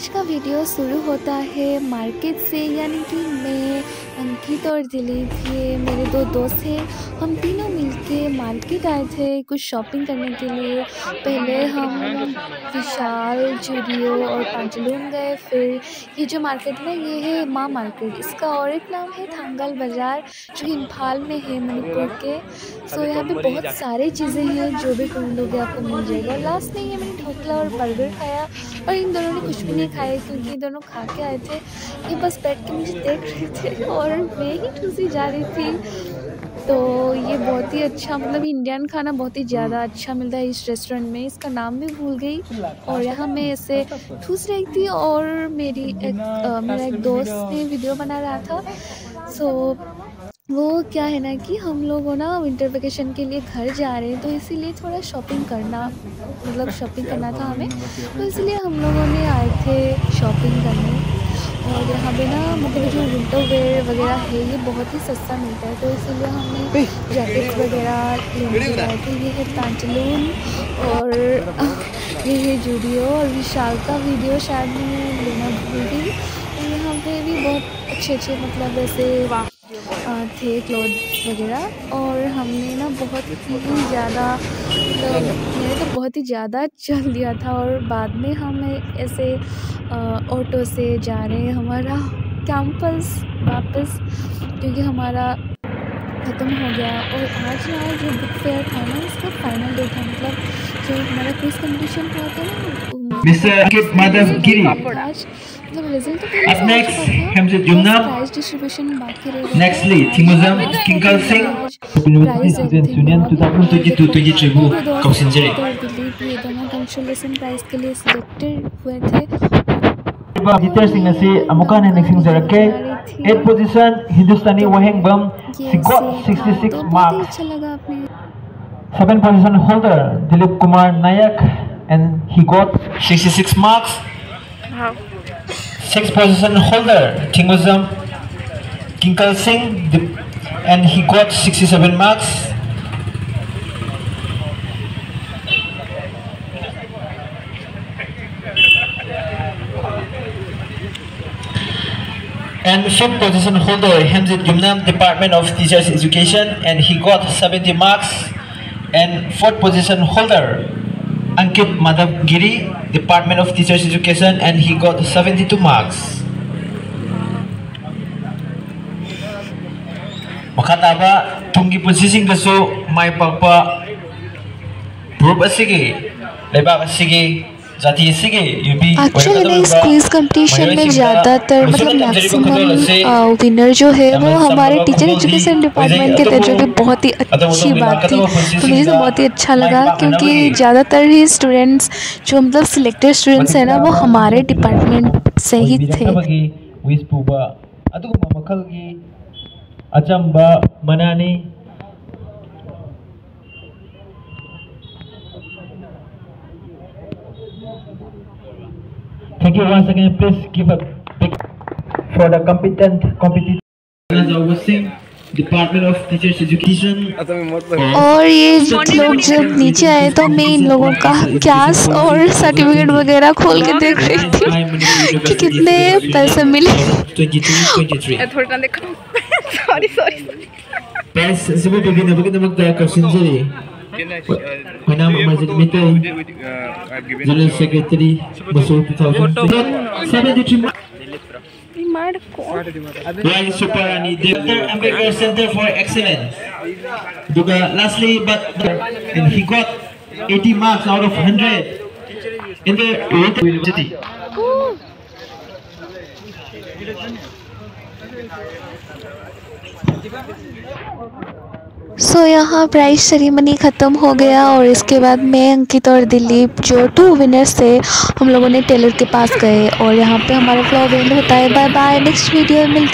आज का वीडियो शुरू होता है मार्केट से, यानी कि मैं, अंकित और दिलीप, ये मेरे दो दोस्त हैं। हम तीनों मिलके मार्केट आए थे कुछ शॉपिंग करने के लिए। पहले हम विशाल, जूडियो और पांचलून गए। फिर ये जो मार्केट है ये है माँ मार्केट, इसका और एक नाम है थांगल बाज़ार, जो कि इम्फाल में है, मणिपुर के। सो यहाँ पे बहुत सारी चीज़ें हैं, जो भी ढूंढोगे आपको मिल जाएगा। और लास्ट में ये मैंने ढोकला और बर्गर खाया, और इन दोनों ने कुछ भी नहीं खाया क्योंकि ये दोनों खा के आए थे। ये बस बैठ के मुझे देख रहे थे और मैं ही ठूसी जा रही थी। तो ये बहुत ही अच्छा, मतलब इंडियन खाना बहुत ही ज़्यादा अच्छा मिलता है इस रेस्टोरेंट में। इसका नाम भी भूल गई। और यहाँ मैं ऐसे ठूस रही थी और मेरा एक दोस्त ने वीडियो बना रहा था। सो वो क्या है ना कि हम लोगों ना विंटर वेकेशन के लिए घर जा रहे हैं, तो इसीलिए थोड़ा शॉपिंग करना था हमें। तो इसलिए हम लोगों ने आए थे शॉपिंग करने। और यहाँ पे ना मतलब जो विंटर वेयर वगैरह है ये बहुत ही सस्ता मिलता है, तो इसीलिए हमने जैकेट्स वगैरह लेने के आए थे। ये है पांचलून और ये है जूडियो और विशाल का वीडियो शायद मैं लेना भूल गई। और यहाँ पे भी बहुत अच्छे मतलब ऐसे थे क्लोथ्स वगैरह। और हमने ना बहुत ही ज़्यादा, मतलब मैंने तो बहुत ही ज़्यादा चल दिया था। और बाद में हम ऐसे ऑटो से जा रहे हैं हमारा कैंपस वापस, क्योंकि हमारा ख़त्म हो गया। और आज ना जो बुक फेयर था ना, इसका फाइनल डे था, मतलब जो हमारा क्विज कंपटीशन हुआ था ना, मिस्टर अंकित माधव गिरी। आज मतलब रिजल्ट तो पहले Up next, Hamzat Jumna. Prize distribution बाकी रह गया। Nextly, Timuzam Kinkal Singh. Prize Union 2022-23 bu kausinjari. Dilip ये दोनों कंसोलेशन प्राइज के लिए सिलेक्टेड हुए थे। Jitter Singh asi amukan nexting zarake. 8th position Hindustani Wahengbam. He got 66 marks. अच्छा लगा आपने। 7th position holder Dilip Kumar Nayak, and he got 66 marks. 6th position holder Timuzam Kinkal Singh, and he got 67 marks. And 5th position holder Hamzat Jumna, Department of Teachers Education, and he got 70 marks. And 4th position holder Ankit Madhav Giri, Department of Teachers Education, and he got 72 marks. Makataba tungi pusising kaso may pagpa group asige lebak asige जाती है सिगे UP. Actually इस quiz competition में ज़्यादातर मतलब maximum winner जो है वो हमारे टीचर एजुकेशन डिपार्टमेंट के थे, जो कि बहुत ही अच्छी बात थी। तो मुझे तो बहुत ही अच्छा लगा, क्योंकि ज़्यादातर ही स्टूडेंट्स जो मतलब सिलेक्टेड स्टूडेंट्स हैं ना, वो हमारे डिपार्टमेंट से ही थे। अचंबा मनानी Thank you once again. Please give a big for the competent competitive Department of Teachers Education. और ये लोग जब नीचे आए तो मैं इन लोगों का कैश और सर्टिफिकेट वगैरह खोल के देख रही थी कि कितने पैसे मिले। थोड़ा देखो। सॉरी पैसे सब begin the kausinjari. My name is Majid Mittal, General Secretary, Basur 2073. Ryan Suparani, Dr. Ambedkar Center for Excellence. Lastly, and he got 80 marks out of 100 in the university. सो यहाँ प्राइज सेरेमनी ख़त्म हो गया, और इसके बाद मैं, अंकित और दिलीप जो 2 विनर्स थे, हम लोगों ने टेलर के पास गए। और यहाँ पे हमारा व्लॉग एंड होता है। बाय बाय, नेक्स्ट वीडियो में मिलते हैं।